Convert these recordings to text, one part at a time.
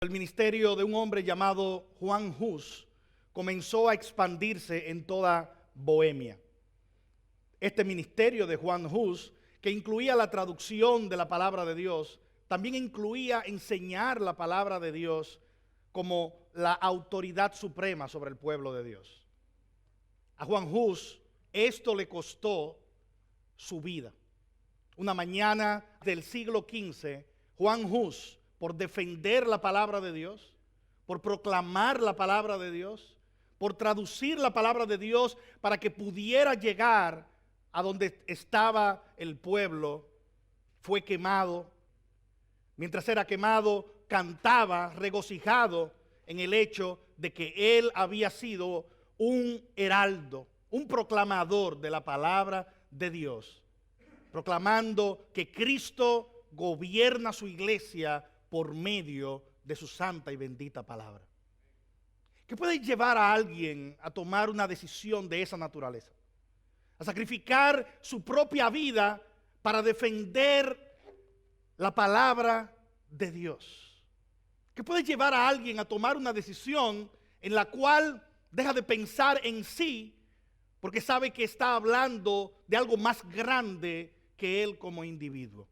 El ministerio de un hombre llamado Juan Hus comenzó a expandirse en toda Bohemia. Este ministerio de Juan Hus, que incluía la traducción de la palabra de Dios, también incluía enseñar la palabra de Dios como la autoridad suprema sobre el pueblo de Dios. A Juan Hus esto le costó su vida. Una mañana del siglo XV, Juan Hus, por defender la palabra de Dios, por proclamar la palabra de Dios, por traducir la palabra de Dios para que pudiera llegar a donde estaba el pueblo, fue quemado. Mientras era quemado, cantaba regocijado en el hecho de que él había sido un heraldo, un proclamador de la palabra de Dios, proclamando que Cristo gobierna su iglesia por medio de su santa y bendita palabra. ¿Qué puede llevar a alguien a tomar una decisión de esa naturaleza? A sacrificar su propia vida para defender la palabra de Dios. ¿Qué puede llevar a alguien a tomar una decisión en la cual deja de pensar en sí porque sabe que está hablando de algo más grande que él como individuo?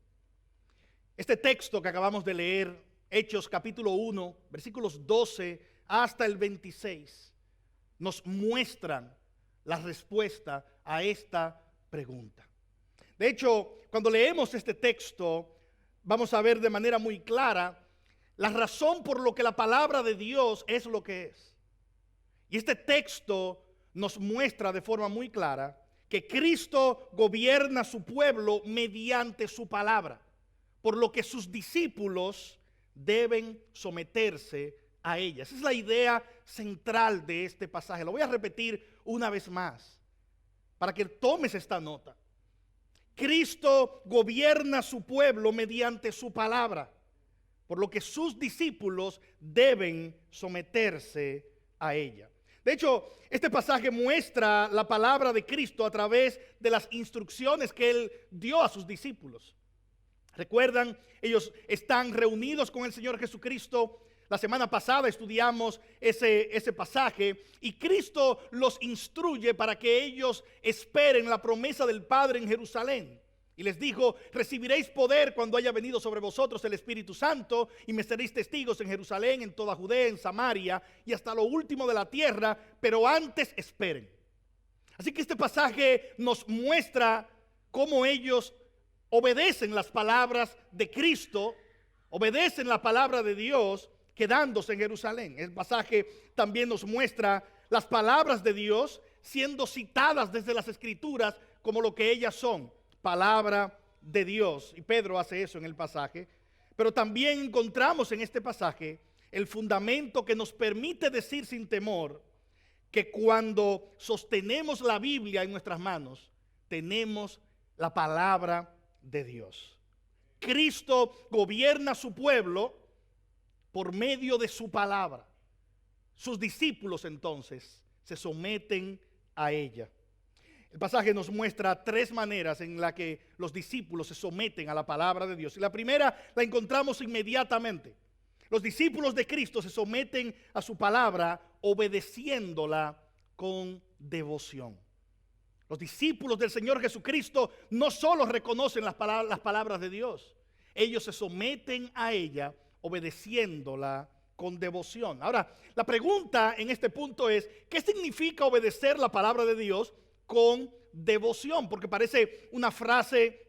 Este texto que acabamos de leer, Hechos capítulo 1, versículos 12 hasta el 26, nos muestran la respuesta a esta pregunta. De hecho, cuando leemos este texto, vamos a ver de manera muy clara la razón por lo que la palabra de Dios es lo que es. Y este texto nos muestra de forma muy clara que Cristo gobierna su pueblo mediante su palabra, por lo que sus discípulos deben someterse a ella. Esa es la idea central de este pasaje. Lo voy a repetir una vez más para que tomes esta nota. Cristo gobierna su pueblo mediante su palabra, por lo que sus discípulos deben someterse a ella. De hecho, este pasaje muestra la palabra de Cristo a través de las instrucciones que Él dio a sus discípulos. ¿Recuerdan? Ellos están reunidos con el Señor Jesucristo. La semana pasada estudiamos ese pasaje y Cristo los instruye para que ellos esperen la promesa del Padre en Jerusalén. Y les dijo: recibiréis poder cuando haya venido sobre vosotros el Espíritu Santo y me seréis testigos en Jerusalén, en toda Judea, en Samaria y hasta lo último de la tierra, pero antes esperen. Así que este pasaje nos muestra cómo ellos obedecen las palabras de Cristo, obedecen la palabra de Dios, quedándose en Jerusalén. El pasaje también nos muestra las palabras de Dios siendo citadas desde las Escrituras como lo que ellas son, palabra de Dios. Y Pedro hace eso en el pasaje. Pero también encontramos en este pasaje el fundamento que nos permite decir sin temor que cuando sostenemos la Biblia en nuestras manos, tenemos la palabra de Dios. Cristo gobierna su pueblo por medio de su palabra. Sus discípulos entonces se someten a ella. El pasaje nos muestra tres maneras en las que los discípulos se someten a la palabra de Dios. Y la primera la encontramos inmediatamente. Los discípulos de Cristo se someten a su palabra obedeciéndola con devoción. Los discípulos del Señor Jesucristo no solo reconocen las palabras de Dios, ellos se someten a ella obedeciéndola con devoción. Ahora, la pregunta en este punto es: ¿qué significa obedecer la palabra de Dios con devoción? Porque parece una frase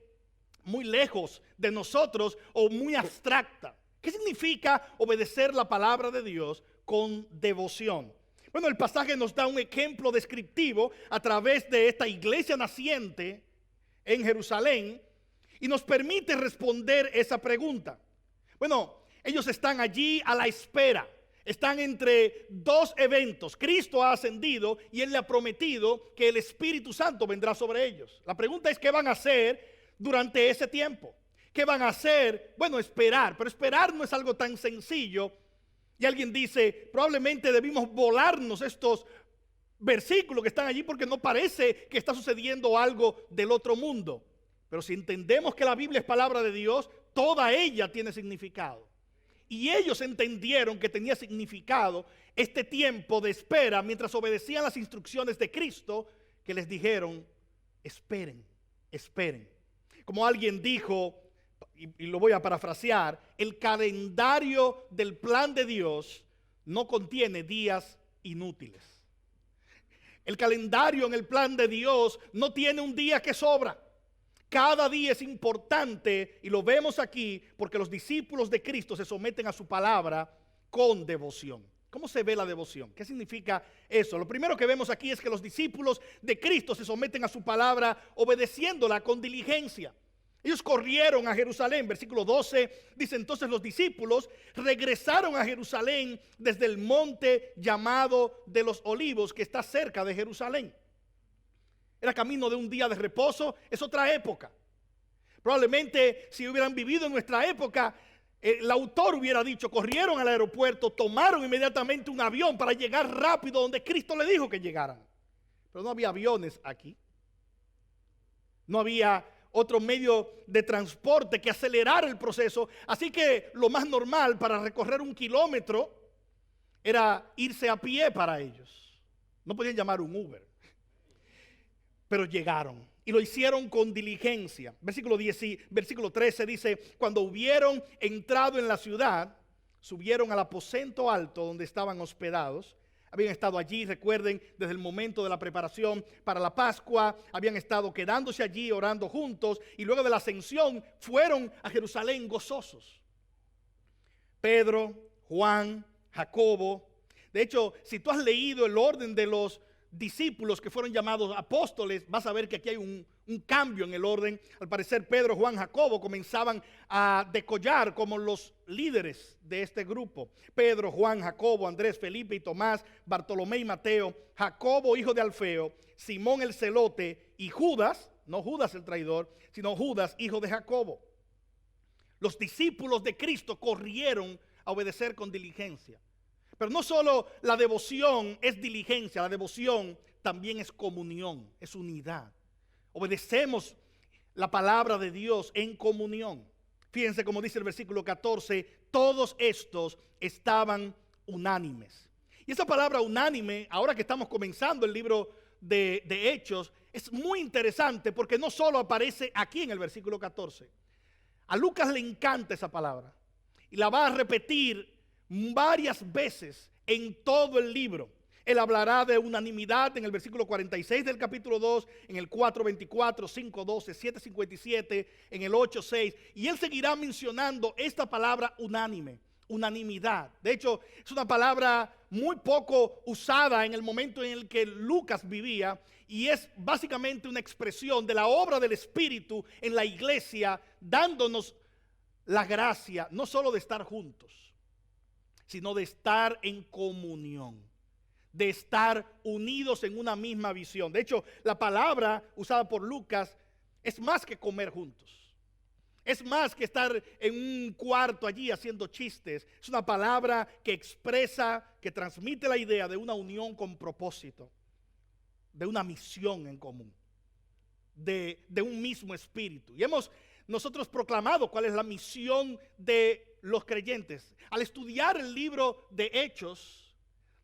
muy lejos de nosotros o muy abstracta. ¿Qué significa obedecer la palabra de Dios con devoción? Bueno, el pasaje nos da un ejemplo descriptivo a través de esta iglesia naciente en Jerusalén y nos permite responder esa pregunta. Bueno, ellos están allí a la espera. Están entre dos eventos. Cristo ha ascendido y Él le ha prometido que el Espíritu Santo vendrá sobre ellos. La pregunta es: ¿qué van a hacer durante ese tiempo? ¿Qué van a hacer? Bueno, esperar. Pero esperar no es algo tan sencillo. Y alguien dice: probablemente debimos volarnos estos versículos que están allí porque no parece que está sucediendo algo del otro mundo. Pero si entendemos que la Biblia es palabra de Dios, toda ella tiene significado. Y ellos entendieron que tenía significado este tiempo de espera mientras obedecían las instrucciones de Cristo, que les dijeron: esperen, esperen. Como alguien dijo, y lo voy a parafrasear, el calendario del plan de Dios no contiene días inútiles. El calendario en el plan de Dios no tiene un día que sobra. Cada día es importante, y lo vemos aquí porque los discípulos de Cristo se someten a su palabra con devoción. ¿Cómo se ve la devoción? ¿Qué significa eso? Lo primero que vemos aquí es que los discípulos de Cristo se someten a su palabra obedeciéndola con diligencia. Ellos corrieron a Jerusalén. Versículo 12 dice: entonces los discípulos regresaron a Jerusalén desde el monte llamado de los Olivos, que está cerca de Jerusalén. Era camino de un día de reposo. Es otra época. Probablemente si hubieran vivido en nuestra época, el autor hubiera dicho: corrieron al aeropuerto, tomaron inmediatamente un avión para llegar rápido donde Cristo le dijo que llegaran. Pero no había aviones aquí. No había otro medio de transporte que acelerara el proceso. Así que lo más normal para recorrer 1 kilómetro era irse a pie para ellos. No podían llamar un Uber. Pero llegaron y lo hicieron con diligencia. Versículo 13 dice: cuando hubieron entrado en la ciudad, subieron al aposento alto donde estaban hospedados. Habían estado allí, recuerden, desde el momento de la preparación para la Pascua. Habían estado quedándose allí orando juntos, y luego de la ascensión fueron a Jerusalén gozosos. Pedro, Juan, Jacobo. De hecho, si tú has leído el orden de los discípulos que fueron llamados apóstoles, vas a ver que aquí hay un cambio en el orden. Al parecer Pedro, Juan, Jacobo comenzaban a decollar como los líderes de este grupo. Pedro, Juan, Jacobo, Andrés, Felipe y Tomás, Bartolomé y Mateo, Jacobo hijo de Alfeo, Simón el celote y Judas, no Judas el traidor, sino Judas hijo de Jacobo. Los discípulos de Cristo corrieron a obedecer con diligencia. Pero no solo la devoción es diligencia, la devoción también es comunión, es unidad. Obedecemos la palabra de Dios en comunión. Fíjense cómo dice el versículo 14: todos estos estaban unánimes. Y esa palabra unánime, ahora que estamos comenzando el libro de Hechos, es muy interesante porque no solo aparece aquí en el versículo 14. A Lucas le encanta esa palabra y la va a repetir varias veces en todo el libro. Él hablará de unanimidad en el versículo 46 del capítulo 2, en el 4:24, 5:12, 7:57, en el 8:6. Y él seguirá mencionando esta palabra unánime, unanimidad. De hecho, es una palabra muy poco usada en el momento en el que Lucas vivía, y es básicamente una expresión de la obra del Espíritu en la iglesia, dándonos la gracia no solo de estar juntos, sino de estar en comunión, de estar unidos en una misma visión. De hecho, la palabra usada por Lucas es más que comer juntos. Es más que estar en un cuarto allí haciendo chistes. Es una palabra que expresa, que transmite la idea de una unión con propósito, de una misión en común, de un mismo espíritu. Y hemos nosotros proclamado cuál es la misión de los creyentes. Al estudiar el libro de Hechos,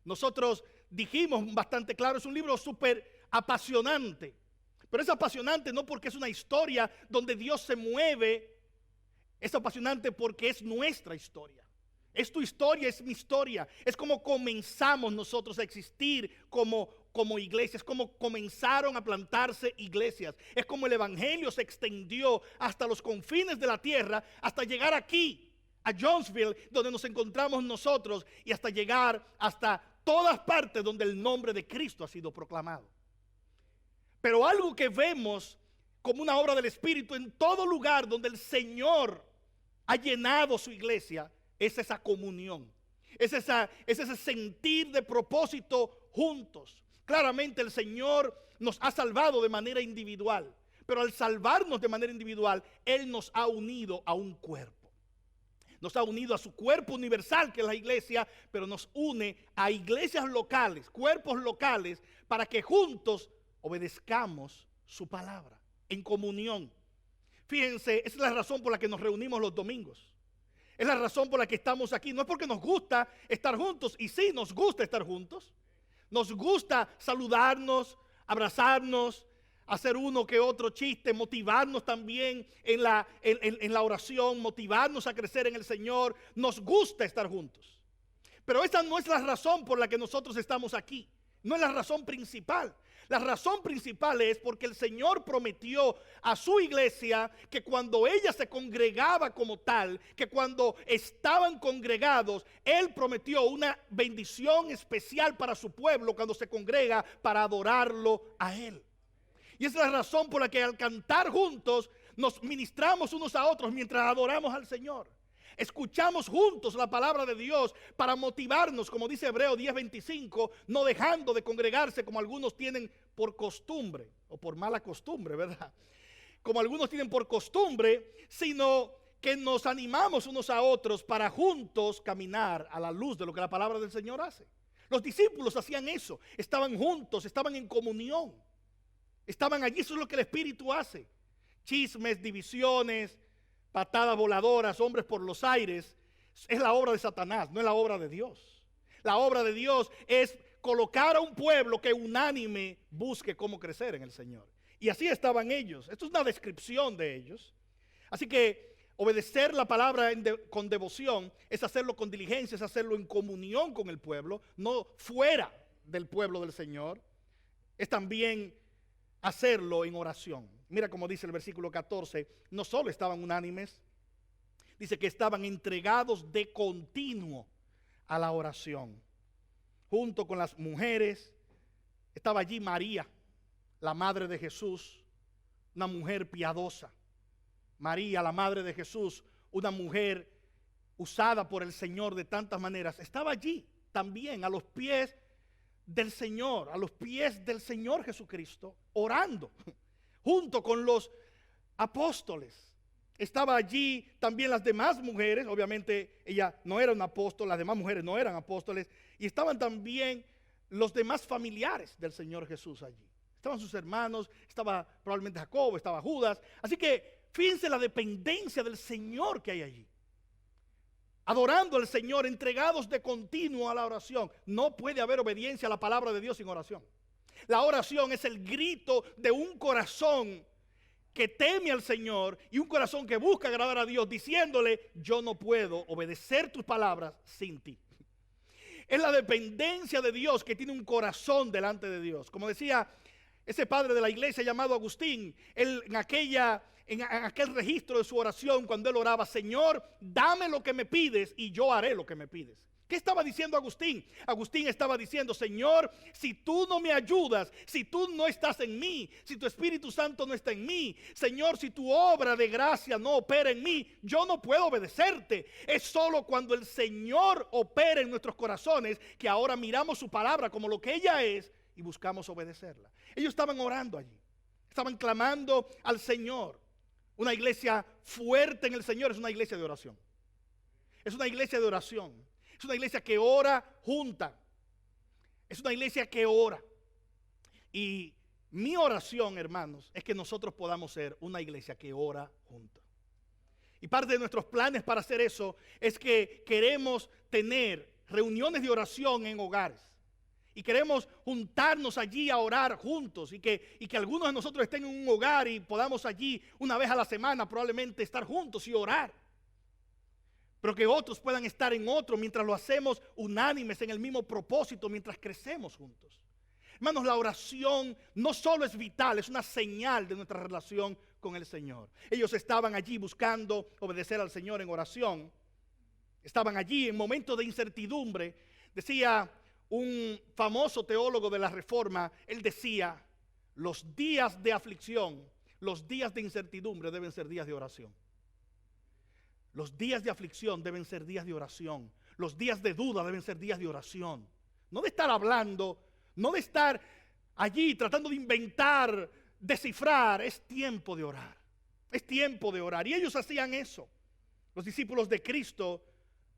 nosotros dijimos bastante claro: es un libro súper apasionante. Pero es apasionante no porque es una historia donde Dios se mueve, es apasionante porque es nuestra historia. Es tu historia, es mi historia. Es como comenzamos nosotros a existir como iglesias, como comenzaron a plantarse iglesias. Es como el evangelio se extendió hasta los confines de la tierra, hasta llegar aquí, a Jonesville, donde nos encontramos nosotros, y hasta llegar hasta todas partes donde el nombre de Cristo ha sido proclamado. Pero algo que vemos como una obra del Espíritu en todo lugar donde el Señor ha llenado su iglesia es esa comunión, es ese sentir de propósito juntos. Claramente el Señor nos ha salvado de manera individual, pero al salvarnos de manera individual, Él nos ha unido a un cuerpo. Nos ha unido a su cuerpo universal, que es la iglesia, pero nos une a iglesias locales, cuerpos locales, para que juntos obedezcamos su palabra en comunión. Fíjense, esa es la razón por la que nos reunimos los domingos. Es la razón por la que estamos aquí. No es porque nos gusta estar juntos. Y sí, nos gusta estar juntos. Nos gusta saludarnos, abrazarnos, hacer uno que otro chiste, motivarnos también en la oración, motivarnos a crecer en el Señor. Nos gusta estar juntos. Pero esa no es la razón por la que nosotros estamos aquí. No es la razón principal. La razón principal es porque el Señor prometió a su iglesia que cuando ella se congregaba como tal, que cuando estaban congregados, Él prometió una bendición especial para su pueblo cuando se congrega para adorarlo a Él. Y esa es la razón por la que al cantar juntos nos ministramos unos a otros mientras adoramos al Señor. Escuchamos juntos la palabra de Dios para motivarnos, como dice Hebreos 10:25, no dejando de congregarse como algunos tienen por costumbre, o por mala costumbre, ¿verdad? Como algunos tienen por costumbre, sino que nos animamos unos a otros para juntos caminar a la luz de lo que la palabra del Señor hace. Los discípulos hacían eso, estaban juntos, estaban en comunión, estaban allí. Eso es lo que el Espíritu hace. Chismes, divisiones, patadas voladoras, hombres por los aires, es la obra de Satanás, no es la obra de Dios. La obra de Dios es colocar a un pueblo que unánime busque cómo crecer en el Señor. Y así estaban ellos. Esto es una descripción de ellos. Así que obedecer la palabra con devoción es hacerlo con diligencia, es hacerlo en comunión con el pueblo, no fuera del pueblo del Señor. Es también hacerlo en oración. Mira cómo dice el versículo 14, no solo estaban unánimes, dice que estaban entregados de continuo a la oración. Junto con las mujeres estaba allí María, la madre de Jesús, una mujer piadosa. María, la madre de Jesús, una mujer usada por el Señor de tantas maneras, estaba allí también a los pies del Señor, a los pies del Señor Jesucristo, orando, junto con los apóstoles. Estaba allí también las demás mujeres, obviamente ella no era un apóstol, las demás mujeres no eran apóstoles, y estaban también los demás familiares del Señor Jesús allí. Estaban sus hermanos, estaba probablemente Jacobo, estaba Judas. Así que fíjense la dependencia del Señor que hay allí. Adorando al Señor, entregados de continuo a la oración. No puede haber obediencia a la palabra de Dios sin oración. La oración es el grito de un corazón que teme al Señor y un corazón que busca agradar a Dios, diciéndole: yo no puedo obedecer tus palabras sin ti. Es la dependencia de Dios que tiene un corazón delante de Dios. Como decía ese padre de la iglesia llamado Agustín, él en aquel registro de su oración, cuando él oraba: Señor, dame lo que me pides y yo haré lo que me pides. ¿Qué estaba diciendo Agustín? Agustín estaba diciendo: Señor, si tú no me ayudas, si tú no estás en mí, si tu Espíritu Santo no está en mí, Señor, si tu obra de gracia no opera en mí, yo no puedo obedecerte. Es solo cuando el Señor opera en nuestros corazones que ahora miramos su palabra como lo que ella es y buscamos obedecerla. Ellos estaban orando allí, estaban clamando al Señor. Una iglesia fuerte en el Señor es una iglesia de oración. Es una iglesia de oración. Es una iglesia que ora junta. Es una iglesia que ora. Y mi oración, hermanos, es que nosotros podamos ser una iglesia que ora junta. Y parte de nuestros planes para hacer eso es que queremos tener reuniones de oración en hogares. Y queremos juntarnos allí a orar juntos y que algunos de nosotros estén en un hogar y podamos allí una vez a la semana probablemente estar juntos y orar. Pero que otros puedan estar en otro mientras lo hacemos unánimes en el mismo propósito, mientras crecemos juntos. Hermanos, la oración no solo es vital, es una señal de nuestra relación con el Señor. Ellos estaban allí buscando obedecer al Señor en oración. Estaban allí en momentos de incertidumbre. Decía un famoso teólogo de la Reforma, él decía: los días de aflicción, los días de incertidumbre deben ser días de oración. Los días de aflicción deben ser días de oración. Los días de duda deben ser días de oración. No de estar hablando, no de estar allí tratando de inventar, descifrar. Es tiempo de orar. Es tiempo de orar. Y ellos hacían eso. Los discípulos de Cristo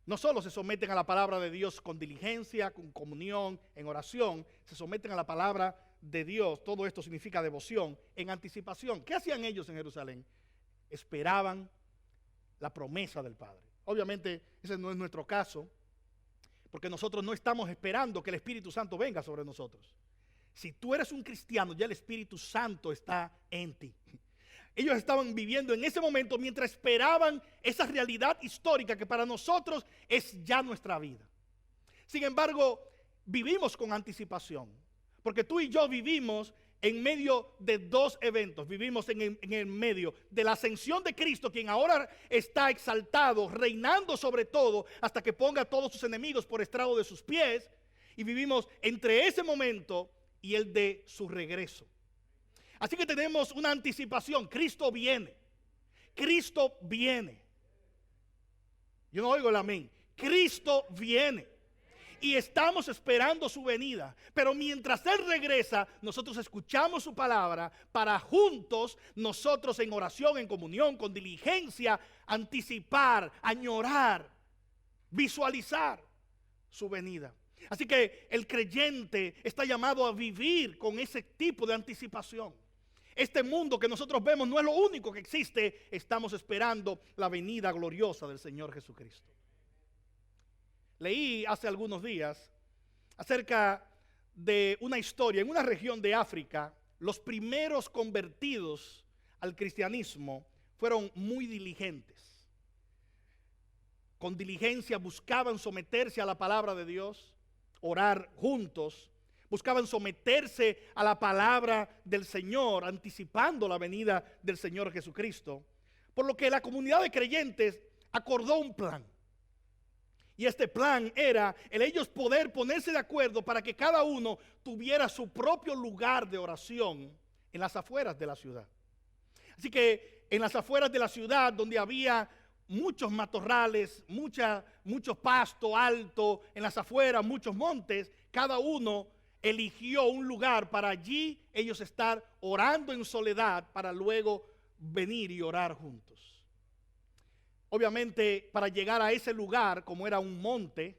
no solo se someten a la palabra de Dios con diligencia, con comunión, en oración, se someten a la palabra de Dios. Todo esto significa devoción, en anticipación. ¿Qué hacían ellos en Jerusalén? Esperaban la promesa del Padre. Obviamente ese no es nuestro caso, porque nosotros no estamos esperando que el Espíritu Santo venga sobre nosotros. Si tú eres un cristiano, ya el Espíritu Santo está en ti. Ellos estaban viviendo en ese momento mientras esperaban esa realidad histórica que para nosotros es ya nuestra vida. Sin embargo, vivimos con anticipación, porque tú y yo vivimos en medio de dos eventos. Vivimos en el medio de la ascensión de Cristo, quien ahora está exaltado, reinando sobre todo, hasta que ponga a todos sus enemigos por estrado de sus pies. Y vivimos entre ese momento y el de su regreso. Así que tenemos una anticipación. Cristo viene. Cristo viene. Yo no oigo el amén. Cristo viene. Y estamos esperando su venida. Pero mientras Él regresa, nosotros escuchamos su palabra para juntos, nosotros en oración, en comunión, con diligencia, anticipar, añorar, visualizar su venida. Así que el creyente está llamado a vivir con ese tipo de anticipación. Este mundo que nosotros vemos no es lo único que existe. Estamos esperando la venida gloriosa del Señor Jesucristo. Leí hace algunos días acerca de una historia. En una región de África, los primeros convertidos al cristianismo fueron muy diligentes. Con diligencia buscaban someterse a la palabra de Dios, orar juntos, buscaban someterse a la palabra del Señor, anticipando la venida del Señor Jesucristo. Por lo que la comunidad de creyentes acordó un plan. Y este plan era el ellos poder ponerse de acuerdo para que cada uno tuviera su propio lugar de oración en las afueras de la ciudad. Así que en las afueras de la ciudad, donde había muchos matorrales, mucho pasto alto, en las afueras muchos montes, cada uno eligió un lugar para allí ellos estar orando en soledad para luego venir y orar juntos. Obviamente, para llegar a ese lugar, como era un monte,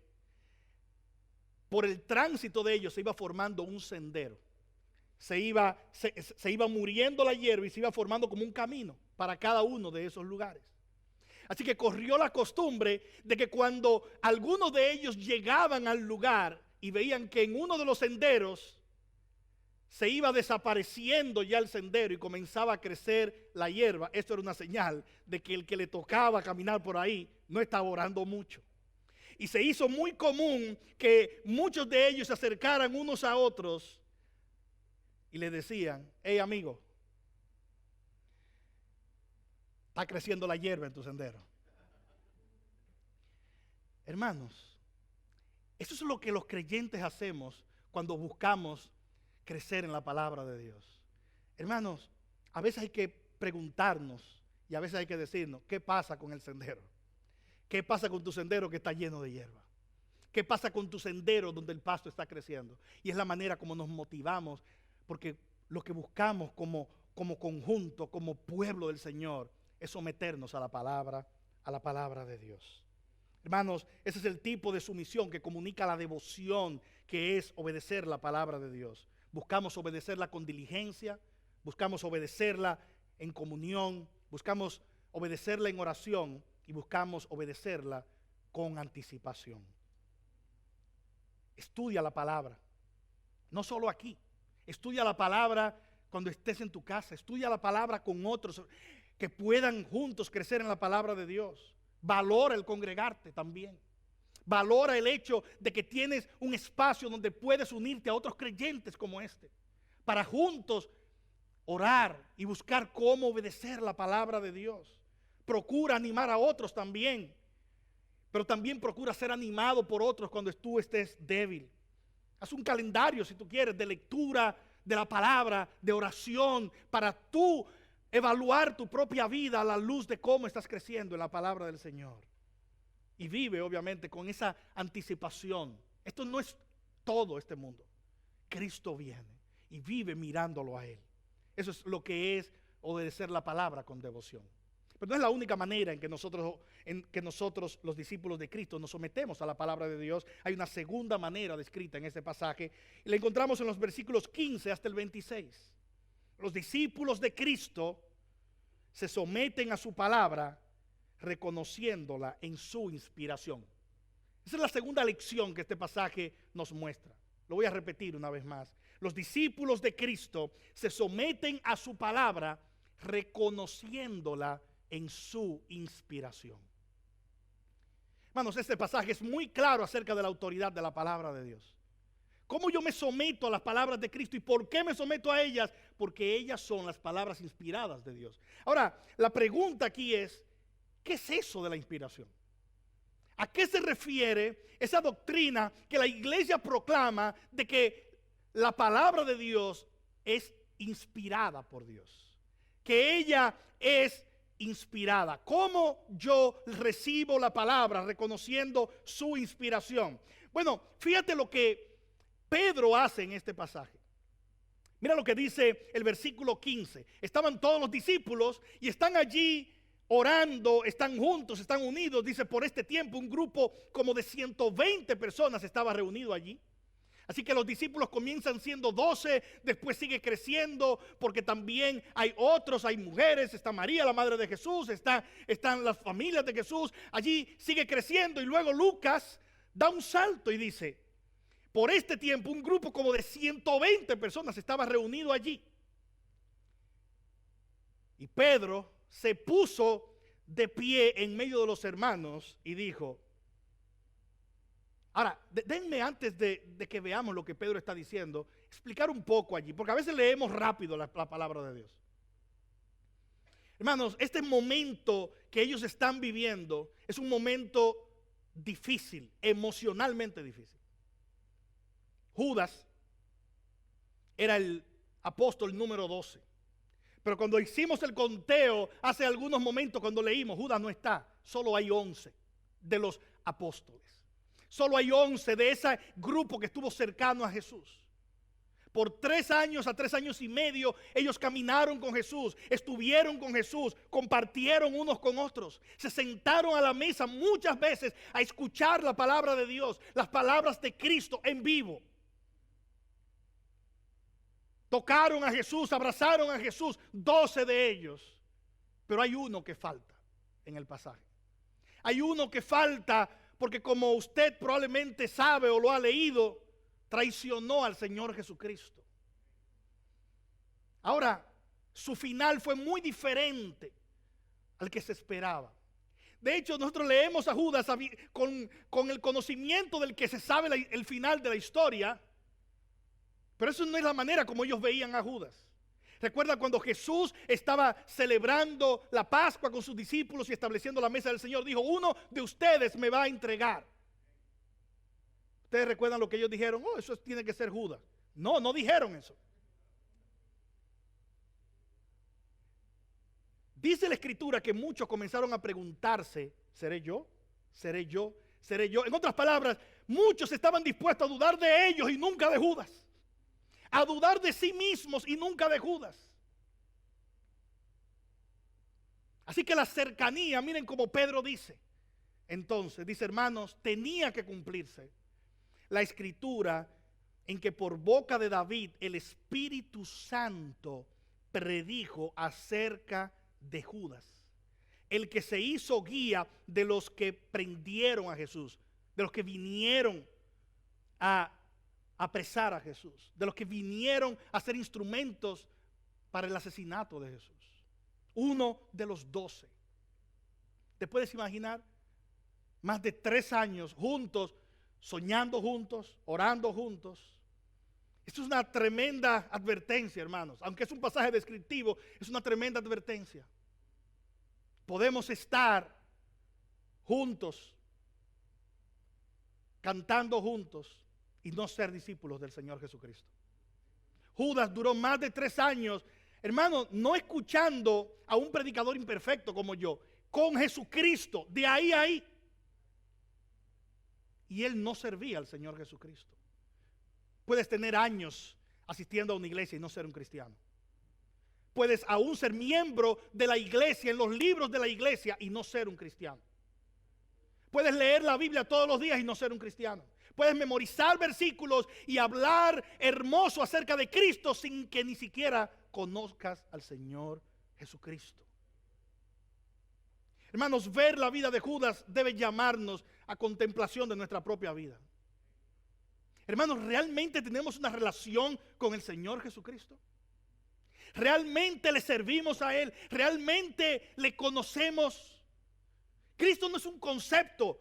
por el tránsito de ellos se iba formando un sendero. Se iba muriendo la hierba y se iba formando como un camino para cada uno de esos lugares. Así que corrió la costumbre de que cuando algunos de ellos llegaban al lugar y veían que en uno de los senderos se iba desapareciendo ya el sendero y comenzaba a crecer la hierba, esto era una señal de que el que le tocaba caminar por ahí no estaba orando mucho. Y se hizo muy común que muchos de ellos se acercaran unos a otros y le decían: hey amigo, está creciendo la hierba en tu sendero. Hermanos, eso es lo que los creyentes hacemos cuando buscamos crecer en la palabra de Dios. Hermanos, a veces hay que preguntarnos y a veces hay que decirnos: ¿qué pasa con el sendero? ¿Qué pasa con tu sendero que está lleno de hierba? ¿Qué pasa con tu sendero donde el pasto está creciendo? Y es la manera como nos motivamos, porque lo que buscamos como conjunto, como pueblo del Señor, es someternos a la palabra de Dios. Hermanos, ese es el tipo de sumisión que comunica la devoción, que es obedecer la palabra de Dios. Buscamos obedecerla con diligencia, buscamos obedecerla en comunión, buscamos obedecerla en oración y buscamos obedecerla con anticipación. Estudia la palabra, no solo aquí, estudia la palabra cuando estés en tu casa, estudia la palabra con otros que puedan juntos crecer en la palabra de Dios. Valora el congregarte también. Valora el hecho de que tienes un espacio donde puedes unirte a otros creyentes como este, para juntos orar y buscar cómo obedecer la palabra de Dios. Procura animar a otros también, pero también procura ser animado por otros cuando tú estés débil. Haz un calendario, si tú quieres, de lectura de la palabra, de oración, para tú evaluar tu propia vida a la luz de cómo estás creciendo en la palabra del Señor. Y vive obviamente con esa anticipación. Esto no es todo este mundo. Cristo viene y vive mirándolo a Él. Eso es lo que es obedecer la palabra con devoción. Pero no es la única manera en que nosotros, los discípulos de Cristo, nos sometemos a la palabra de Dios. Hay una segunda manera descrita en este pasaje y la encontramos en los versículos 15 hasta el 26. Los discípulos de Cristo se someten a su palabra reconociéndola en su inspiración. Esa es la segunda lección que este pasaje nos muestra. Lo voy a repetir una vez más. Los discípulos de Cristo se someten a su palabra reconociéndola en su inspiración. Hermanos, este pasaje es muy claro acerca de la autoridad de la palabra de Dios. ¿Cómo yo me someto a las palabras de Cristo y por qué me someto a ellas? Porque ellas son las palabras inspiradas de Dios. Ahora, la pregunta aquí es, ¿qué es eso de la inspiración? ¿A qué se refiere esa doctrina que la iglesia proclama de que la palabra de Dios es inspirada por Dios? Que ella es inspirada. ¿Cómo yo recibo la palabra reconociendo su inspiración? Bueno, fíjate lo que Pedro hace en este pasaje. Mira lo que dice el versículo 15. Estaban todos los discípulos y están allí orando, están juntos, están unidos. Dice, por este tiempo un grupo como de 120 personas estaba reunido allí. Así que los discípulos comienzan siendo 12, después sigue creciendo porque también hay otros, hay mujeres, está María, la madre de Jesús, están las familias de Jesús. Allí sigue creciendo y luego Lucas da un salto y dice, por este tiempo un grupo como de 120 personas estaba reunido allí. Y Pedro se puso de pie en medio de los hermanos y dijo, ahora, denme antes de que veamos lo que Pedro está diciendo, explicar un poco allí, porque a veces leemos rápido la palabra de Dios. Hermanos, este momento que ellos están viviendo es un momento difícil, emocionalmente difícil. Judas era el apóstol número 12. Pero cuando hicimos el conteo hace algunos momentos, cuando leímos, Judas no está. Solo hay 11 de los apóstoles. Solo hay 11 de ese grupo que estuvo cercano a Jesús. Por 3 años a 3 años y medio, ellos caminaron con Jesús, estuvieron con Jesús, compartieron unos con otros. Se sentaron a la mesa muchas veces a escuchar la palabra de Dios, las palabras de Cristo en vivo. Tocaron a Jesús, abrazaron a Jesús, 12 de ellos. Pero hay uno que falta en el pasaje. Hay uno que falta porque, como usted probablemente sabe o lo ha leído, traicionó al Señor Jesucristo. Ahora, su final fue muy diferente al que se esperaba. De hecho, nosotros leemos a Judas con el conocimiento del que se sabe el final de la historia. Pero eso no es la manera como ellos veían a Judas. Recuerda cuando Jesús estaba celebrando la Pascua con sus discípulos y estableciendo la mesa del Señor, dijo, uno de ustedes me va a entregar. ¿Ustedes recuerdan lo que ellos dijeron? Oh, eso tiene que ser Judas. No, no dijeron eso. Dice la Escritura que muchos comenzaron a preguntarse, ¿seré yo? ¿Seré yo? ¿Seré yo? En otras palabras, muchos estaban dispuestos a dudar de ellos y nunca de Judas. A dudar de sí mismos y nunca de Judas. Así que la cercanía, miren como Pedro dice. Entonces, dice, hermanos, tenía que cumplirse la escritura en que por boca de David el Espíritu Santo predijo acerca de Judas, el que se hizo guía de los que prendieron a Jesús, de los que vinieron a apresar a Jesús, de los que vinieron a ser instrumentos para el asesinato de Jesús. Uno de los 12. ¿Te puedes imaginar? Más de 3 años juntos, soñando juntos, orando juntos. Esto es una tremenda advertencia, hermanos. Aunque es un pasaje descriptivo, es una tremenda advertencia. Podemos estar juntos, cantando juntos, y no ser discípulos del Señor Jesucristo. Judas duró más de 3 años, hermano, no escuchando a un predicador imperfecto como yo, con Jesucristo, de ahí a ahí. Y él no servía al Señor Jesucristo. Puedes tener años asistiendo a una iglesia y no ser un cristiano. Puedes aún ser miembro de la iglesia, en los libros de la iglesia, y no ser un cristiano. Puedes leer la Biblia todos los días y no ser un cristiano. Puedes memorizar versículos y hablar hermoso acerca de Cristo sin que ni siquiera conozcas al Señor Jesucristo. Hermanos, ver la vida de Judas debe llamarnos a contemplación de nuestra propia vida. Hermanos, ¿realmente tenemos una relación con el Señor Jesucristo? ¿Realmente le servimos a Él? ¿Realmente le conocemos? Cristo no es un concepto,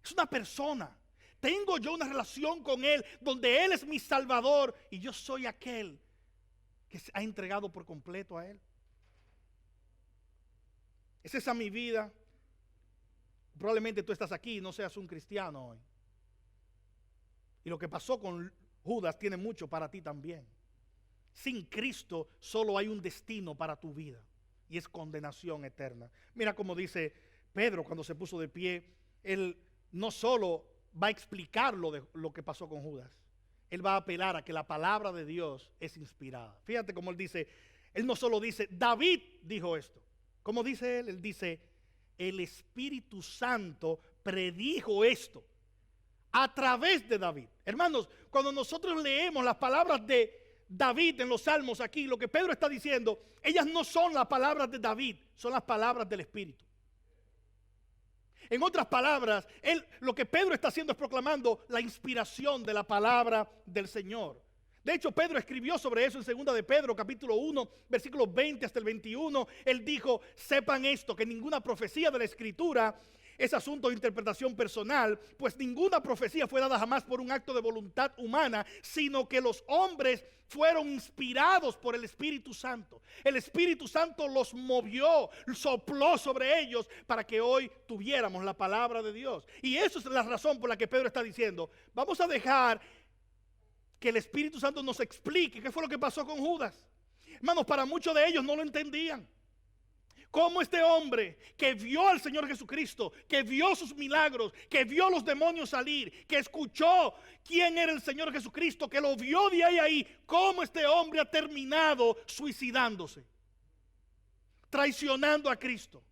es una persona. Tengo yo una relación con Él donde Él es mi Salvador y yo soy aquel que se ha entregado por completo a Él. ¿Es esa mi vida? Probablemente tú estás aquí y no seas un cristiano hoy. Y lo que pasó con Judas tiene mucho para ti también. Sin Cristo solo hay un destino para tu vida y es condenación eterna. Mira cómo dice Pedro cuando se puso de pie. Él no solo va a explicar lo que pasó con Judas, él va a apelar a que la palabra de Dios es inspirada. Fíjate cómo él dice, él no solo dice, David dijo esto. ¿Cómo dice él? Él dice, el Espíritu Santo predijo esto a través de David. Hermanos, cuando nosotros leemos las palabras de David en los salmos aquí, lo que Pedro está diciendo, ellas no son las palabras de David, son las palabras del Espíritu. En otras palabras, lo que Pedro está haciendo es proclamando la inspiración de la palabra del Señor. De hecho, Pedro escribió sobre eso en 2 de Pedro, capítulo 1, versículos 20 hasta el 21. Él dijo, sepan esto, que ninguna profecía de la Escritura es asunto de interpretación personal, pues ninguna profecía fue dada jamás por un acto de voluntad humana, sino que los hombres fueron inspirados por el Espíritu Santo. El Espíritu Santo los movió, sopló sobre ellos para que hoy tuviéramos la palabra de Dios. Y eso es la razón por la que Pedro está diciendo, vamos a dejar que el Espíritu Santo nos explique qué fue lo que pasó con Judas. Hermanos, para muchos de ellos no lo entendían. Cómo este hombre que vio al Señor Jesucristo, que vio sus milagros, que vio los demonios salir, que escuchó quién era el Señor Jesucristo, que lo vio de ahí, cómo este hombre ha terminado suicidándose, traicionando a Cristo.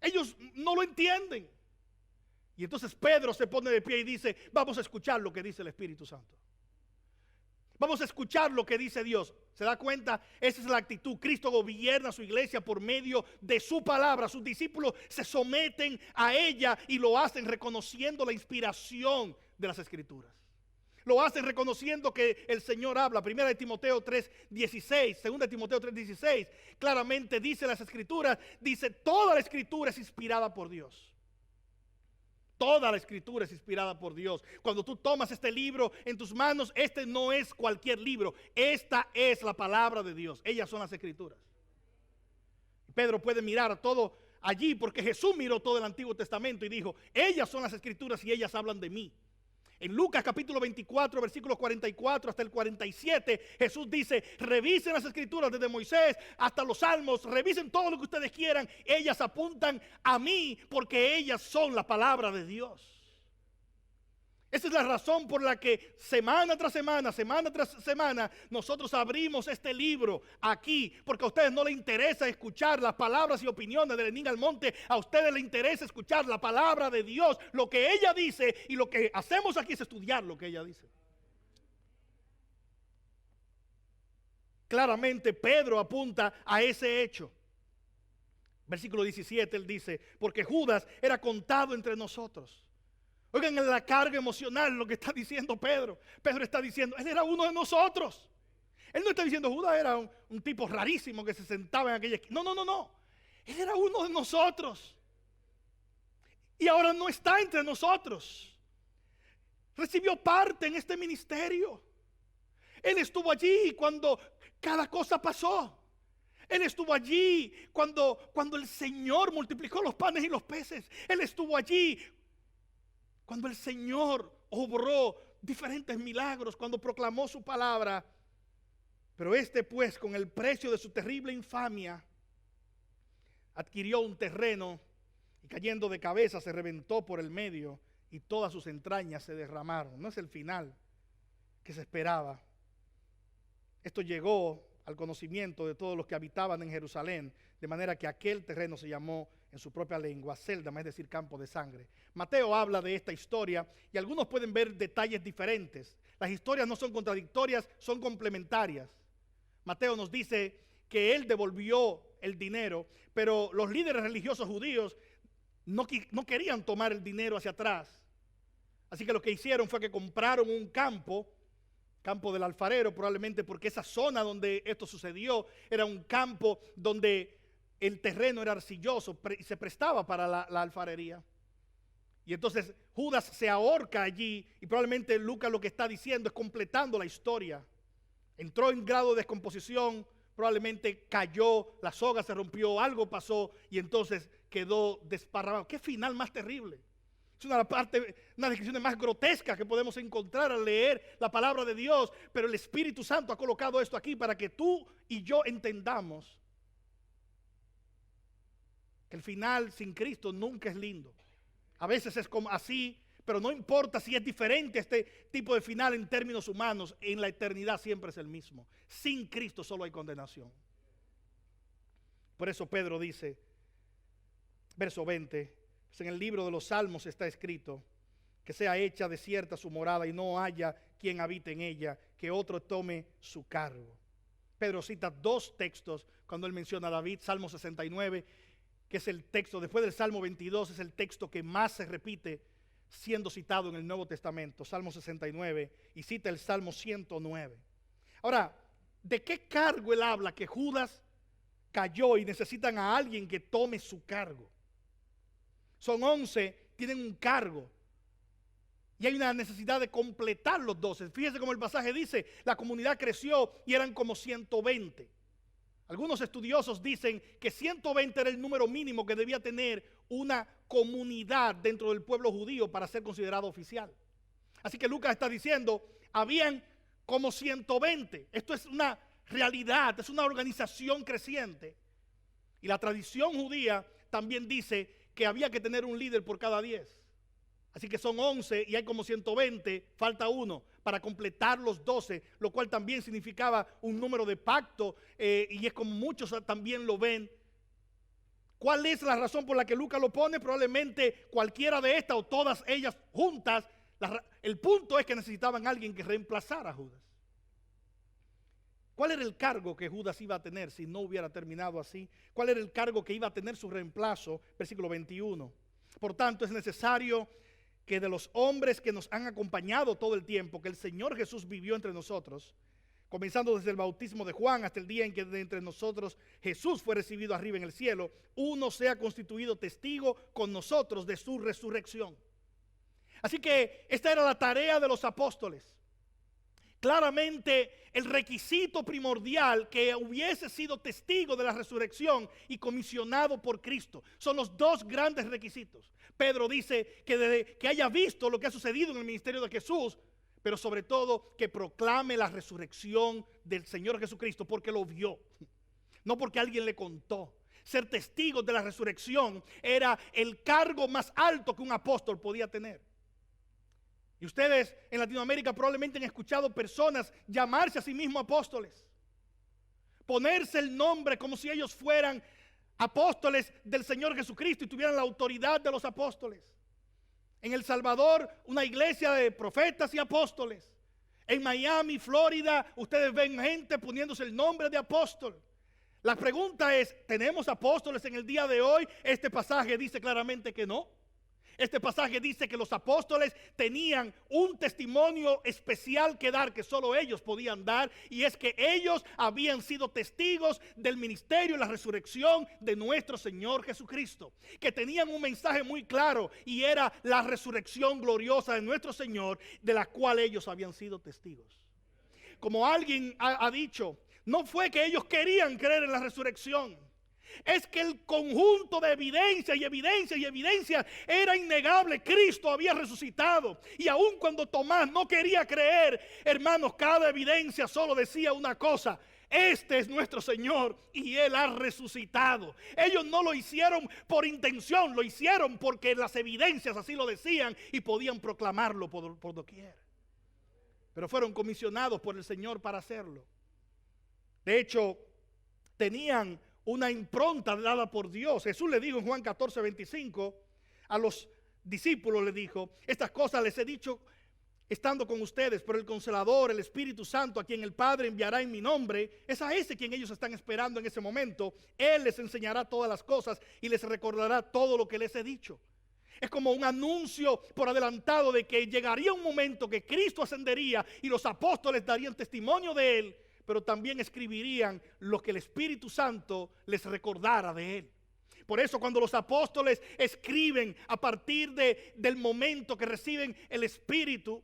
Ellos no lo entienden. Y entonces Pedro se pone de pie y dice, vamos a escuchar lo que dice el Espíritu Santo. Vamos a escuchar lo que dice Dios. ¿Se da cuenta? Esa es la actitud. Cristo gobierna su iglesia por medio de su palabra. Sus discípulos se someten a ella y lo hacen reconociendo la inspiración de las Escrituras. Lo hacen reconociendo que el Señor habla. 1 de Timoteo 3:16, 2 de Timoteo 3:16, claramente dice las Escrituras, dice toda la Escritura es inspirada por Dios. Toda la Escritura es inspirada por Dios. Cuando tú tomas este libro en tus manos, este no es cualquier libro. Esta es la palabra de Dios. Ellas son las Escrituras. Pedro puede mirar todo allí porque Jesús miró todo el Antiguo Testamento y dijo, ellas son las Escrituras y ellas hablan de mí. En Lucas capítulo 24, versículos 44 hasta el 47, Jesús dice, revisen las Escrituras desde Moisés hasta los Salmos, revisen todo lo que ustedes quieran, ellas apuntan a mí porque ellas son la palabra de Dios. Esa es la razón por la que semana tras semana, semana tras semana, nosotros abrimos este libro aquí, porque a ustedes no les interesa escuchar las palabras y opiniones de Lenín Almonte, a ustedes les interesa escuchar la palabra de Dios, lo que ella dice, y lo que hacemos aquí es estudiar lo que ella dice. Claramente Pedro apunta a ese hecho. Versículo 17, él dice, porque Judas era contado entre nosotros. Oigan, en la carga emocional lo que está diciendo Pedro. Pedro está diciendo, él era uno de nosotros. Él no está diciendo, Judas era un tipo rarísimo que se sentaba en aquella esquina. No. Él era uno de nosotros. Y ahora no está entre nosotros. Recibió parte en este ministerio. Él estuvo allí cuando cada cosa pasó. Él estuvo allí cuando el Señor multiplicó los panes y los peces. Él estuvo allí cuando el Señor obró diferentes milagros, cuando proclamó su palabra. Pero este pues, con el precio de su terrible infamia, adquirió un terreno y cayendo de cabeza se reventó por el medio y todas sus entrañas se derramaron. No es el final que se esperaba. Esto llegó al conocimiento de todos los que habitaban en Jerusalén, de manera que aquel terreno se llamó en su propia lengua Celdama, es decir, campo de sangre. Mateo habla de esta historia y algunos pueden ver detalles diferentes. Las historias no son contradictorias, son complementarias. Mateo nos dice que él devolvió el dinero, pero los líderes religiosos judíos no querían tomar el dinero hacia atrás. Así que lo que hicieron fue que compraron un campo del alfarero, probablemente porque esa zona donde esto sucedió era un campo donde el terreno era arcilloso y se prestaba para la alfarería. Y entonces Judas se ahorca allí, y probablemente Lucas lo que está diciendo es completando la historia. Entró en grado de descomposición, probablemente cayó, la soga se rompió, algo pasó y entonces quedó desparramado. ¡Qué final más terrible! Es una de las descripciones más grotescas que podemos encontrar al leer la palabra de Dios, pero el Espíritu Santo ha colocado esto aquí para que tú y yo entendamos que el final sin Cristo nunca es lindo. A veces es como así, pero no importa si es diferente este tipo de final en términos humanos, en la eternidad siempre es el mismo. Sin Cristo solo hay condenación. Por eso Pedro dice, verso 20, pues en el libro de los Salmos está escrito, que sea hecha desierta su morada y no haya quien habite en ella, que otro tome su cargo. Pedro cita dos textos cuando él menciona a David, Salmo 69, que es el texto, después del Salmo 22, es el texto que más se repite siendo citado en el Nuevo Testamento, Salmo 69, y cita el Salmo 109. Ahora, ¿de qué cargo él habla? Que Judas cayó y necesitan a alguien que tome su cargo. Son 11, tienen un cargo. Y hay una necesidad de completar los 12. Fíjese cómo el pasaje dice, la comunidad creció y eran como 120. Algunos estudiosos dicen que 120 era el número mínimo que debía tener una comunidad dentro del pueblo judío para ser considerado oficial. Así que Lucas está diciendo, habían como 120. Esto es una realidad, es una organización creciente. Y la tradición judía también dice que había que tener un líder por cada 10. Así que son 11 y hay como 120, falta uno para completar los 12, lo cual también significaba un número de pacto, y es como muchos también lo ven. ¿Cuál es la razón por la que Lucas lo pone? Probablemente cualquiera de estas o todas ellas juntas. El punto es que necesitaban a alguien que reemplazara a Judas. ¿Cuál era el cargo que Judas iba a tener si no hubiera terminado así? ¿Cuál era el cargo que iba a tener su reemplazo? Versículo 21. Por tanto, es necesario que de los hombres que nos han acompañado todo el tiempo que el Señor Jesús vivió entre nosotros, comenzando desde el bautismo de Juan hasta el día en que de entre nosotros Jesús fue recibido arriba en el cielo, uno sea constituido testigo con nosotros de su resurrección. Así que esta era la tarea de los apóstoles. Claramente el requisito primordial que hubiese sido testigo de la resurrección y comisionado por Cristo. Son los dos grandes requisitos. Pedro dice que haya visto lo que ha sucedido en el ministerio de Jesús, pero sobre todo que proclame la resurrección del Señor Jesucristo porque lo vio, no porque alguien le contó. Ser testigos de la resurrección era el cargo más alto que un apóstol podía tener. Y ustedes en Latinoamérica probablemente han escuchado personas llamarse a sí mismos apóstoles, ponerse el nombre como si ellos fueran apóstoles del Señor Jesucristo y tuvieran la autoridad de los apóstoles. En El Salvador, una iglesia de profetas y apóstoles. En Miami, Florida, ustedes ven gente poniéndose el nombre de apóstol. La pregunta es, ¿tenemos apóstoles en el día de hoy? Este pasaje dice claramente que no. Este pasaje dice que los apóstoles tenían un testimonio especial que dar, que solo ellos podían dar, y es que ellos habían sido testigos del ministerio y la resurrección de nuestro Señor Jesucristo, que tenían un mensaje muy claro y era la resurrección gloriosa de nuestro Señor, de la cual ellos habían sido testigos. Como alguien ha dicho, no fue que ellos querían creer en la resurrección, es que el conjunto de evidencia y evidencia y evidencia era innegable. Cristo había resucitado, y aun cuando Tomás no quería creer, hermanos, cada evidencia solo decía una cosa: este es nuestro Señor y Él ha resucitado. Ellos no lo hicieron por intención, lo hicieron porque las evidencias así lo decían y podían proclamarlo por doquier. Pero fueron comisionados por el Señor para hacerlo. De hecho, tenían una impronta dada por Dios. Jesús le dijo en Juan 14:25 a los discípulos, le dijo: estas cosas les he dicho estando con ustedes, pero el Consolador, el Espíritu Santo, a quien el Padre enviará en mi nombre, es a ese quien ellos están esperando en ese momento. Él les enseñará todas las cosas y les recordará todo lo que les he dicho. Es como un anuncio por adelantado de que llegaría un momento que Cristo ascendería y los apóstoles darían testimonio de Él, pero también escribirían lo que el Espíritu Santo les recordara de Él. Por eso cuando los apóstoles escriben a partir del momento que reciben el Espíritu,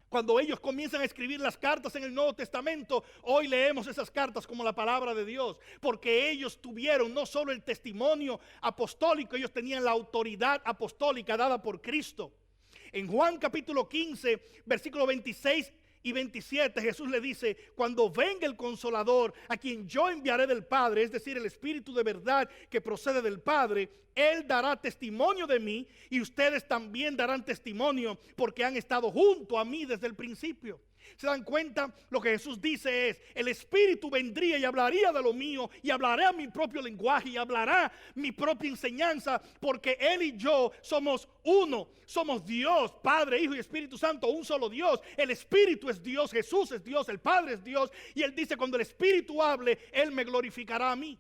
cuando ellos comienzan a escribir las cartas en el Nuevo Testamento, hoy leemos esas cartas como la palabra de Dios, porque ellos tuvieron no solo el testimonio apostólico, ellos tenían la autoridad apostólica dada por Cristo. En Juan capítulo 15, versículo 26 y 27, Jesús le dice: cuando venga el Consolador, a quien yo enviaré del Padre, es decir, el Espíritu de verdad que procede del Padre, Él dará testimonio de mí, y ustedes también darán testimonio, porque han estado junto a mí desde el principio. ¿Se dan cuenta? Lo que Jesús dice es: el Espíritu vendría y hablaría de lo mío, y hablará mi propio lenguaje, y hablará mi propia enseñanza, porque Él y yo somos uno. Somos Dios, Padre, Hijo y Espíritu Santo, un solo Dios. El Espíritu es Dios, Jesús es Dios, el Padre es Dios. Y Él dice: cuando el Espíritu hable, Él me glorificará a mí.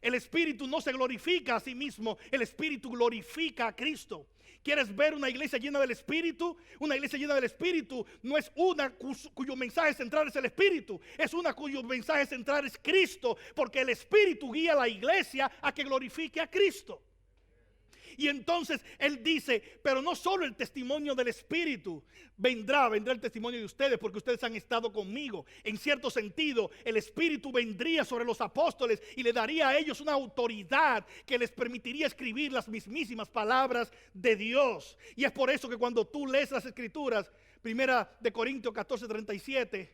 El Espíritu no se glorifica a sí mismo, el Espíritu glorifica a Cristo. ¿Quieres ver una iglesia llena del Espíritu? Una iglesia llena del Espíritu no es una cuyo mensaje central es el Espíritu, es una cuyo mensaje central es Cristo, porque el Espíritu guía a la iglesia a que glorifique a Cristo. Y entonces Él dice: pero no solo el testimonio del Espíritu vendrá el testimonio de ustedes, porque ustedes han estado conmigo. En cierto sentido, el Espíritu vendría sobre los apóstoles y le daría a ellos una autoridad que les permitiría escribir las mismísimas palabras de Dios. Y es por eso que cuando tú lees las Escrituras, 1 Corintios 14:37,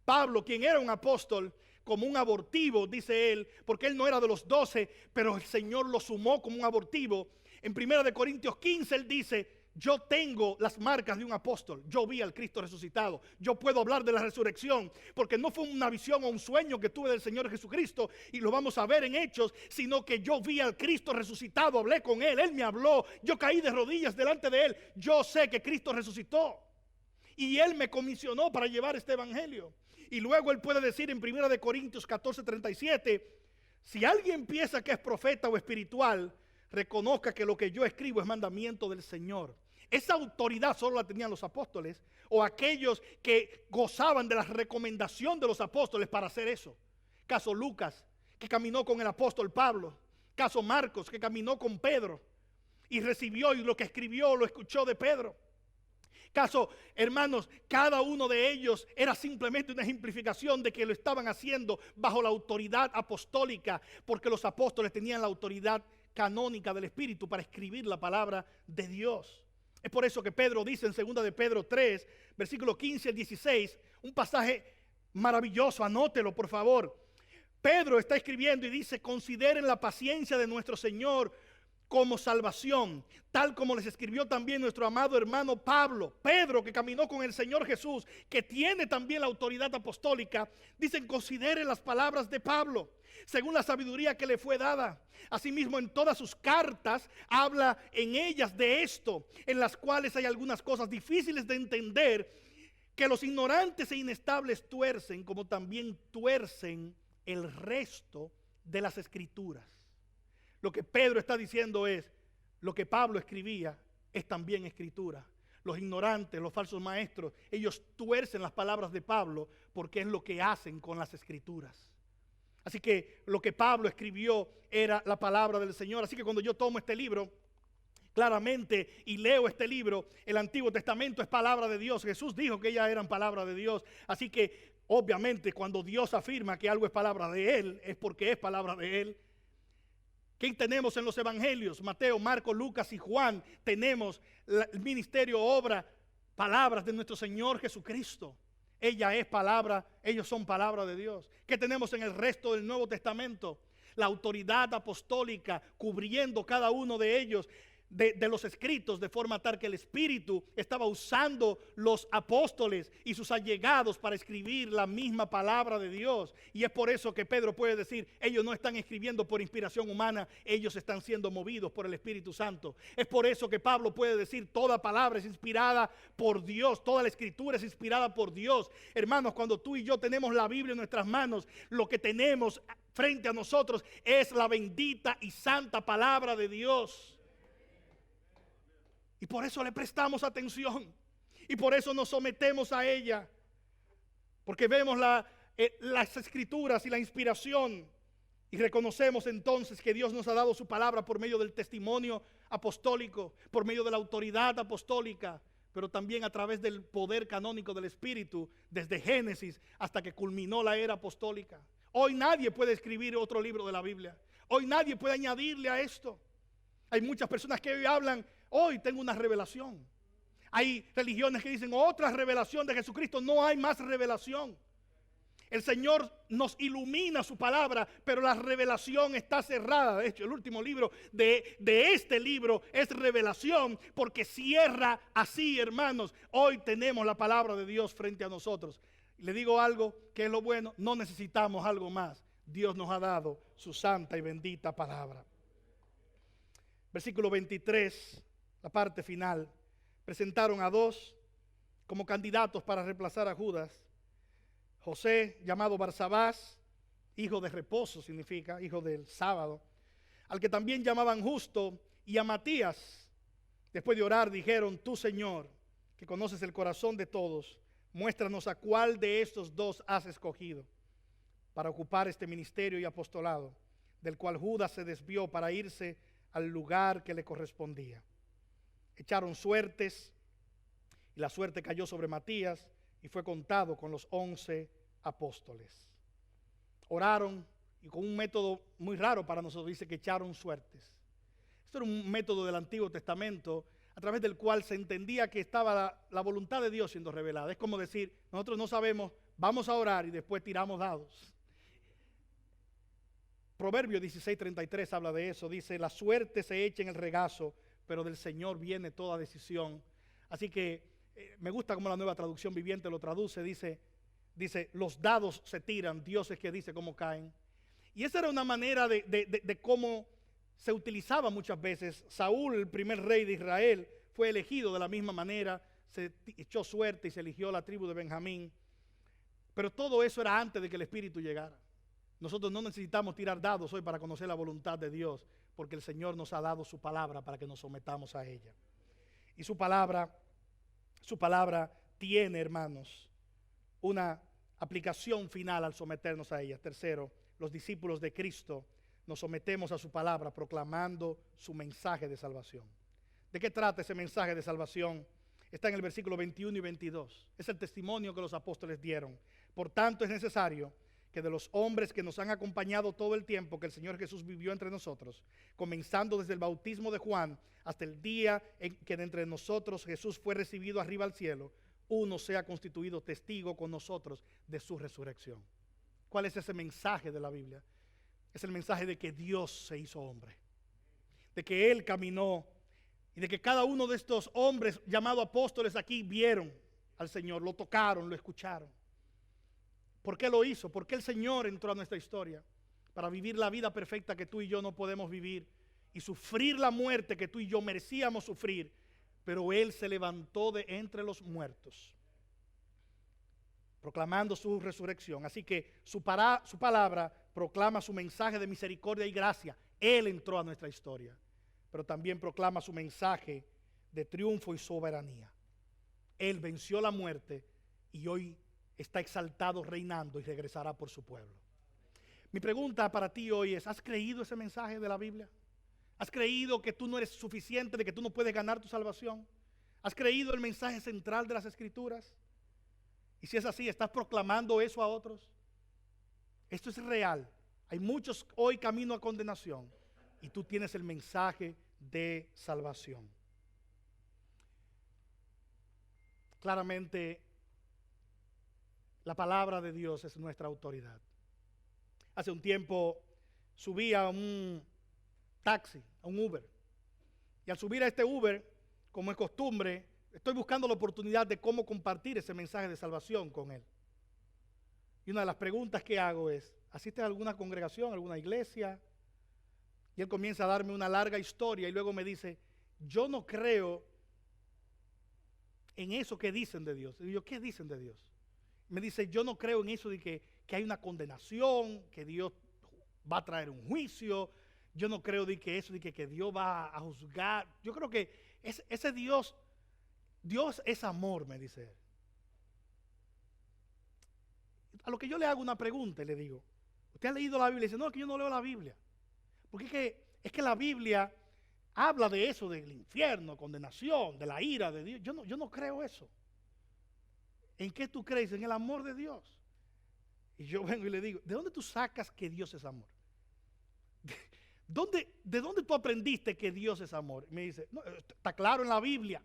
Pablo, quien era un apóstol, como un abortivo, dice él, porque él no era de los 12, pero el Señor lo sumó como un abortivo. En 1 Corintios 15 él dice: yo tengo las marcas de un apóstol, yo vi al Cristo resucitado, yo puedo hablar de la resurrección, porque no fue una visión o un sueño que tuve del Señor Jesucristo, y lo vamos a ver en Hechos, sino que yo vi al Cristo resucitado, hablé con Él, Él me habló, yo caí de rodillas delante de Él, yo sé que Cristo resucitó, y Él me comisionó para llevar este evangelio. Y luego Él puede decir en 1 Corintios 14:37, si alguien piensa que es profeta o espiritual, reconozca que lo que yo escribo es mandamiento del Señor. Esa autoridad solo la tenían los apóstoles, o aquellos que gozaban de la recomendación de los apóstoles para hacer eso. Caso Lucas, que caminó con el apóstol Pablo. Caso Marcos, que caminó con Pedro y recibió, y lo que escribió lo escuchó de Pedro. Caso, hermanos, cada uno de ellos era simplemente una ejemplificación de que lo estaban haciendo bajo la autoridad apostólica, porque los apóstoles tenían la autoridad canónica del Espíritu para escribir la palabra de Dios. Es por eso que Pedro dice en 2 de Pedro 3, versículos 15 al 16, un pasaje maravilloso, anótelo por favor. Pedro está escribiendo y dice: consideren la paciencia de nuestro Señor como salvación, tal como les escribió también nuestro amado hermano Pablo. Pedro, que caminó con el Señor Jesús, que tiene también la autoridad apostólica, dicen: consideren las palabras de Pablo, según la sabiduría que le fue dada. Asimismo, en todas sus cartas habla en ellas de esto, en las cuales hay algunas cosas difíciles de entender, que los ignorantes e inestables tuercen, como también tuercen el resto de las Escrituras. Lo que Pedro está diciendo es: lo que Pablo escribía es también escritura. Los ignorantes, los falsos maestros, ellos tuercen las palabras de Pablo porque es lo que hacen con las Escrituras. Así que lo que Pablo escribió era la palabra del Señor. Así que cuando yo tomo este libro claramente y leo este libro, el Antiguo Testamento es palabra de Dios. Jesús dijo que ellas eran palabra de Dios. Así que obviamente cuando Dios afirma que algo es palabra de Él, es porque es palabra de Él. ¿Qué tenemos en los evangelios? Mateo, Marcos, Lucas y Juan. Tenemos el ministerio, obra, palabras de nuestro Señor Jesucristo. Ella es palabra, ellos son palabra de Dios. ¿Qué tenemos en el resto del Nuevo Testamento? La autoridad apostólica cubriendo cada uno de ellos. de los escritos, de forma tal que el Espíritu estaba usando los apóstoles y sus allegados para escribir la misma palabra de Dios. Y es por eso que Pedro puede decir, ellos no están escribiendo por inspiración humana, ellos están siendo movidos por el Espíritu Santo. Es por eso que Pablo puede decir, toda palabra es inspirada por Dios, toda la escritura es inspirada por Dios. Hermanos, cuando tú y yo tenemos la Biblia en nuestras manos, lo que tenemos frente a nosotros es la bendita y santa palabra de Dios. Y por eso le prestamos atención. Y por eso nos sometemos a ella. Porque vemos las escrituras y la inspiración. Y reconocemos entonces que Dios nos ha dado su palabra por medio del testimonio apostólico, por medio de la autoridad apostólica, pero también a través del poder canónico del Espíritu, desde Génesis hasta que culminó la era apostólica. Hoy nadie puede escribir otro libro de la Biblia. Hoy nadie puede añadirle a esto. Hay muchas personas que hoy hablan, hoy tengo una revelación. Hay religiones que dicen otra revelación de Jesucristo. No hay más revelación. El Señor nos ilumina su palabra, pero la revelación está cerrada. De hecho, el último libro de este libro es Revelación, porque cierra así, hermanos. Hoy tenemos la palabra de Dios frente a nosotros. Y le digo algo que es lo bueno, no necesitamos algo más. Dios nos ha dado su santa y bendita palabra. Versículo 23, la parte final. Presentaron a dos como candidatos para reemplazar a Judas. José, llamado Barsabás, hijo de reposo significa, hijo del sábado, al que también llamaban Justo, y a Matías. Después de orar dijeron, tú Señor, que conoces el corazón de todos, muéstranos a cuál de estos dos has escogido para ocupar este ministerio y apostolado, del cual Judas se desvió para irse al lugar que le correspondía. Echaron suertes y la suerte cayó sobre Matías y fue contado con los 11 apóstoles. Oraron y con un método muy raro para nosotros, dice que echaron suertes. Esto era un método del Antiguo Testamento a través del cual se entendía que estaba la voluntad de Dios siendo revelada. Es como decir, nosotros no sabemos, vamos a orar y después tiramos dados. Proverbio 16:33 habla de eso, dice, la suerte se echa en el regazo, pero del Señor viene toda decisión. Así que me gusta cómo la Nueva Traducción Viviente lo traduce, dice, los dados se tiran, Dios es que dice cómo caen. Y esa era una manera de cómo se utilizaba muchas veces. Saúl, el primer rey de Israel, fue elegido de la misma manera, se echó suerte y se eligió la tribu de Benjamín. Pero todo eso era antes de que el Espíritu llegara. Nosotros no necesitamos tirar dados hoy para conocer la voluntad de Dios, porque el Señor nos ha dado su palabra para que nos sometamos a ella. Y su palabra tiene, hermanos, una aplicación final al someternos a ella. Tercero, los discípulos de Cristo nos sometemos a su palabra proclamando su mensaje de salvación. ¿De qué trata ese mensaje de salvación? Está en el versículo 21 y 22. Es el testimonio que los apóstoles dieron. Por tanto, es necesario que de los hombres que nos han acompañado todo el tiempo que el Señor Jesús vivió entre nosotros, comenzando desde el bautismo de Juan hasta el día en que de entre nosotros Jesús fue recibido arriba al cielo, uno sea constituido testigo con nosotros de su resurrección. ¿Cuál es ese mensaje de la Biblia? Es el mensaje de que Dios se hizo hombre, de que Él caminó y de que cada uno de estos hombres llamados apóstoles aquí vieron al Señor, lo tocaron, lo escucharon. ¿Por qué lo hizo? Porque el Señor entró a nuestra historia para vivir la vida perfecta que tú y yo no podemos vivir y sufrir la muerte que tú y yo merecíamos sufrir, pero Él se levantó de entre los muertos, proclamando su resurrección. Así que su palabra proclama su mensaje de misericordia y gracia. Él entró a nuestra historia, pero también proclama su mensaje de triunfo y soberanía. Él venció la muerte y hoy está exaltado reinando y regresará por su pueblo. Mi pregunta para ti hoy es, ¿has creído ese mensaje de la Biblia? ¿Has creído que tú no eres suficiente, de que tú no puedes ganar tu salvación? ¿Has creído el mensaje central de las Escrituras? Y si es así, ¿estás proclamando eso a otros? Esto es real. Hay muchos hoy camino a condenación y tú tienes el mensaje de salvación. Claramente, la palabra de Dios es nuestra autoridad. Hace un tiempo subí a un taxi, a un Uber, Y al subir a este Uber, como es costumbre, estoy buscando la oportunidad de cómo compartir ese mensaje de salvación con él. Y una de las preguntas que hago es, ¿asiste a alguna congregación, alguna iglesia? Y él comienza a darme una larga historia y luego me dice, yo no creo en eso que dicen de Dios. Y yo, ¿qué dicen de Dios? Me dice, yo no creo en eso de que hay una condenación, que Dios va a traer un juicio. Yo no creo de que eso, de que Dios va a juzgar. Yo creo que ese Dios es amor, me dice él. A lo que yo le hago una pregunta y le digo, ¿usted ha leído la Biblia? Y dice, no, es que yo no leo la Biblia. Porque es que la Biblia habla de eso, del infierno, condenación, de la ira de Dios. Yo no creo eso. ¿En qué tú crees? En el amor de Dios. Y yo vengo y le digo, ¿de dónde tú sacas que Dios es amor? ¿De dónde tú aprendiste que Dios es amor? Y me dice, no, está claro en la Biblia.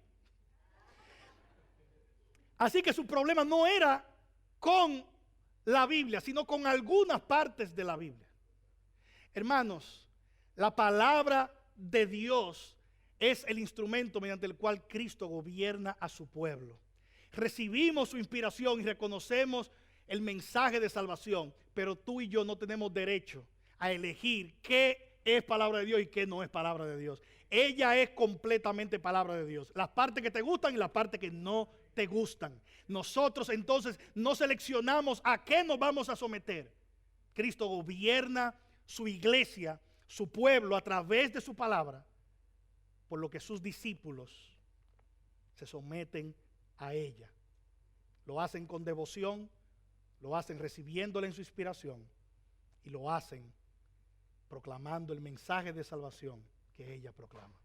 Así que su problema no era con la Biblia, sino con algunas partes de la Biblia. Hermanos, la palabra de Dios es el instrumento mediante el cual Cristo gobierna a su pueblo. Recibimos su inspiración y reconocemos el mensaje de salvación, pero tú y yo no tenemos derecho a elegir qué es palabra de Dios y qué no es palabra de Dios. Ella es completamente palabra de Dios. Las partes que te gustan y las partes que no te gustan. Nosotros entonces no seleccionamos a qué nos vamos a someter. Cristo gobierna su iglesia, su pueblo a través de su palabra, por lo que sus discípulos se someten a ella. Lo hacen con devoción, lo hacen recibiéndola en su inspiración y lo hacen proclamando el mensaje de salvación que ella proclama.